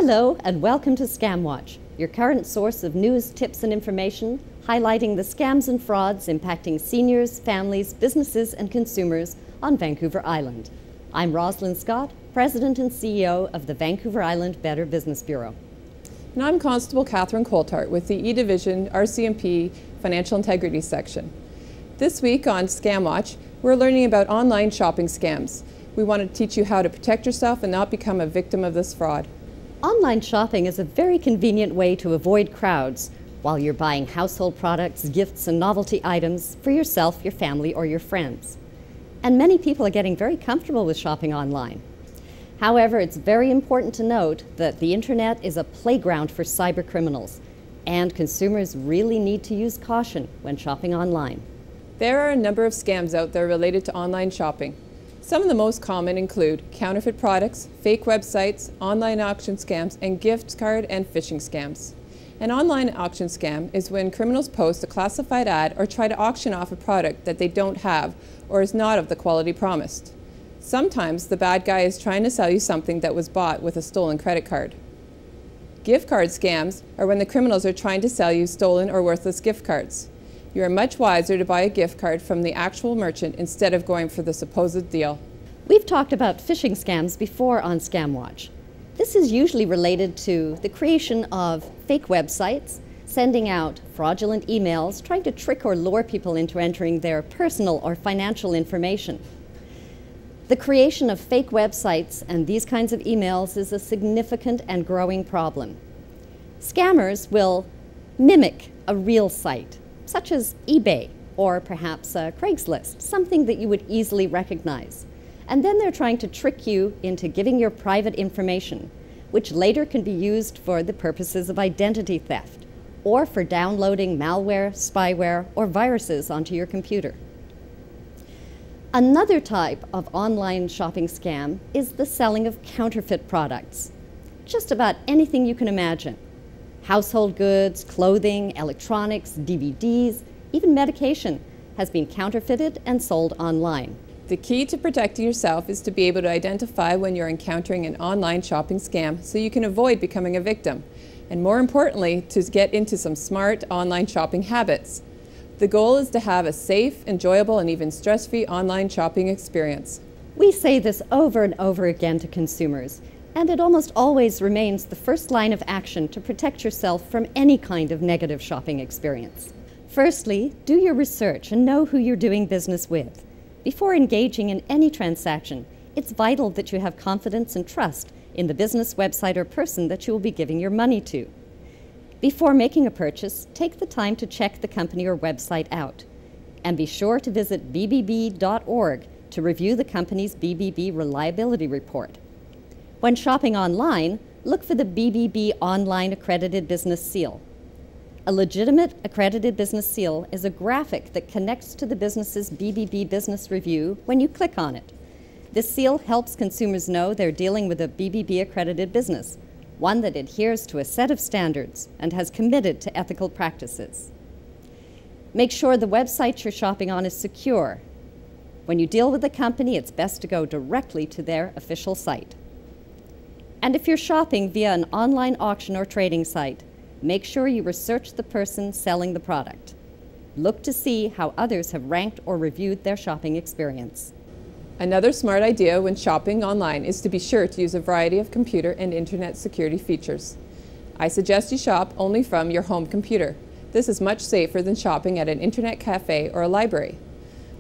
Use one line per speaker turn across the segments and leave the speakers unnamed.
Hello and welcome to ScamWATCH, your current source of news, tips and information highlighting the scams and frauds impacting seniors, families, businesses and consumers on Vancouver Island. I'm Rosalind Scott, President and CEO of the Vancouver Island Better Business Bureau.
And I'm Constable Catherine Colthart with the E-Division RCMP Financial Integrity Section. This week on ScamWATCH, we're learning about online shopping scams. We want to teach you how to protect yourself and not become a victim of this fraud.
Online shopping is a very convenient way to avoid crowds while you're buying household products, gifts and novelty items for yourself, your family or your friends. And many people are getting very comfortable with shopping online. However, it's very important to note that the internet is a playground for cyber criminals, and consumers really need to use caution when shopping online.
There are a number of scams out there related to online shopping. Some of the most common include counterfeit products, fake websites, online auction scams, and gift card and phishing scams. An online auction scam is when criminals post a classified ad or try to auction off a product that they don't have or is not of the quality promised. Sometimes the bad guy is trying to sell you something that was bought with a stolen credit card. Gift card scams are when the criminals are trying to sell you stolen or worthless gift cards. You are much wiser to buy a gift card from the actual merchant instead of going for the supposed deal.
We've talked about phishing scams before on ScamWATCH. This is usually related to the creation of fake websites, sending out fraudulent emails, trying to trick or lure people into entering their personal or financial information. The creation of fake websites and these kinds of emails is a significant and growing problem. Scammers will mimic a real site, such as eBay or perhaps Craigslist, something that you would easily recognize. And then they're trying to trick you into giving your private information, which later can be used for the purposes of identity theft or for downloading malware, spyware, or viruses onto your computer. Another type of online shopping scam is the selling of counterfeit products. Just about anything you can imagine. Household goods, clothing, electronics, DVDs, even medication has been counterfeited and sold online.
The key to protecting yourself is to be able to identify when you're encountering an online shopping scam so you can avoid becoming a victim. And more importantly, to get into some smart online shopping habits. The goal is to have a safe, enjoyable, and even stress-free online shopping experience.
We say this over and over again to consumers, and it almost always remains the first line of action to protect yourself from any kind of negative shopping experience. Firstly, do your research and know who you're doing business with. Before engaging in any transaction, it's vital that you have confidence and trust in the business, website, or person that you will be giving your money to. Before making a purchase, take the time to check the company or website out. And be sure to visit bbb.org to review the company's BBB Reliability Report. When shopping online, look for the BBB Online Accredited Business Seal. A legitimate accredited business seal is a graphic that connects to the business's BBB Business Review when you click on it. This seal helps consumers know they're dealing with a BBB accredited business, one that adheres to a set of standards and has committed to ethical practices. Make sure the website you're shopping on is secure. When you deal with a company, it's best to go directly to their official site. And if you're shopping via an online auction or trading site, make sure you research the person selling the product. Look to see how others have ranked or reviewed their shopping experience.
Another smart idea when shopping online is to be sure to use a variety of computer and internet security features. I suggest you shop only from your home computer. This is much safer than shopping at an internet cafe or a library.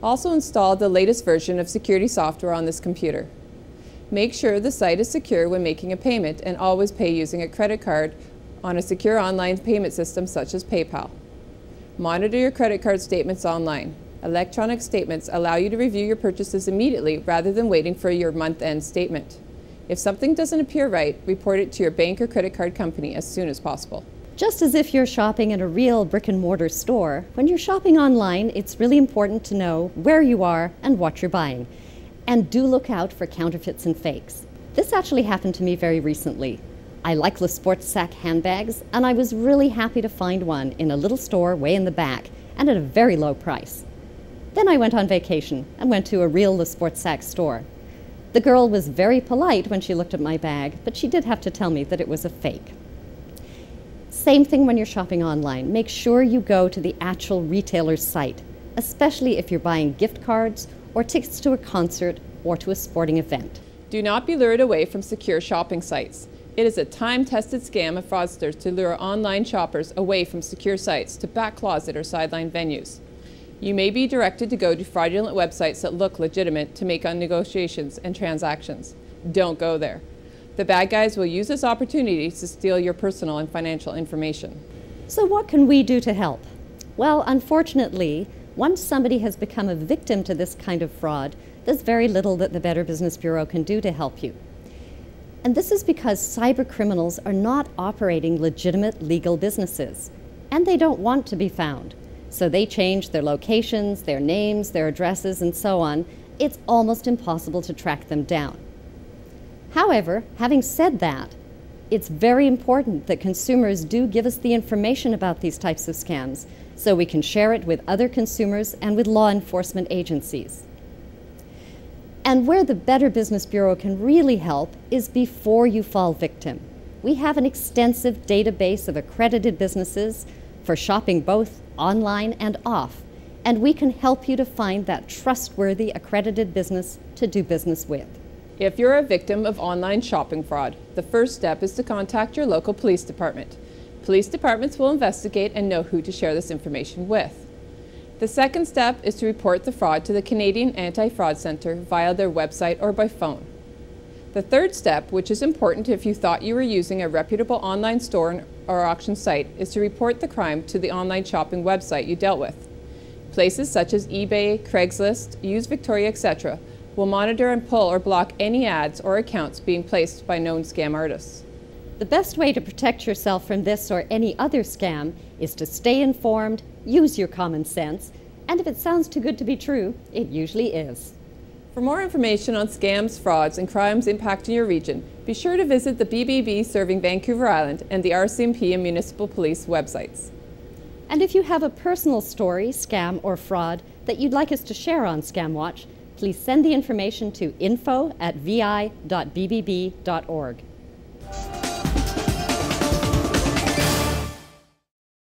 Also install the latest version of security software on this computer. Make sure the site is secure when making a payment and always pay using a credit card on a secure online payment system such as PayPal. Monitor your credit card statements online. Electronic statements allow you to review your purchases immediately rather than waiting for your month-end statement. If something doesn't appear right, report it to your bank or credit card company as soon as possible.
Just as if you're shopping in a real brick-and-mortar store, when you're shopping online, it's really important to know where you are and what you're buying. And do look out for counterfeits and fakes. This actually happened to me very recently. I like Le Sports Sac handbags, and I was really happy to find one in a little store way in the back and at a very low price. Then I went on vacation and went to a real Le Sports Sac store. The girl was very polite when she looked at my bag, but she did have to tell me that it was a fake. Same thing when you're shopping online. Make sure you go to the actual retailer's site, especially if you're buying gift cards or tickets to a concert or to a sporting event.
Do not be lured away from secure shopping sites. It is a time-tested scam of fraudsters to lure online shoppers away from secure sites to back closet or sideline venues. You may be directed to go to fraudulent websites that look legitimate to make on negotiations and transactions. Don't go there. The bad guys will use this opportunity to steal your personal and financial information.
So what can we do to help? Well, unfortunately, once somebody has become a victim to this kind of fraud, there's very little that the Better Business Bureau can do to help you. And this is because cyber criminals are not operating legitimate legal businesses, and they don't want to be found. So they change their locations, their names, their addresses, and so on. It's almost impossible to track them down. However, having said that, it's very important that consumers do give us the information about these types of scams so we can share it with other consumers and with law enforcement agencies. And where the Better Business Bureau can really help is before you fall victim. We have an extensive database of accredited businesses for shopping both online and off, and we can help you to find that trustworthy accredited business to do business with.
If you're a victim of online shopping fraud, the first step is to contact your local police department. Police departments will investigate and know who to share this information with. The second step is to report the fraud to the Canadian Anti-Fraud Centre via their website or by phone. The third step, which is important if you thought you were using a reputable online store or auction site, is to report the crime to the online shopping website you dealt with. Places such as eBay, Craigslist, Use Victoria, etc. will monitor and pull or block any ads or accounts being placed by known scam artists.
The best way to protect yourself from this or any other scam is to stay informed, use your common sense, and if it sounds too good to be true, it usually is.
For more information on scams, frauds, and crimes impacting your region, be sure to visit the BBB serving Vancouver Island and the RCMP and Municipal Police websites.
And if you have a personal story, scam, or fraud that you'd like us to share on ScamWATCH, please send the information to info@vi.bbb.org.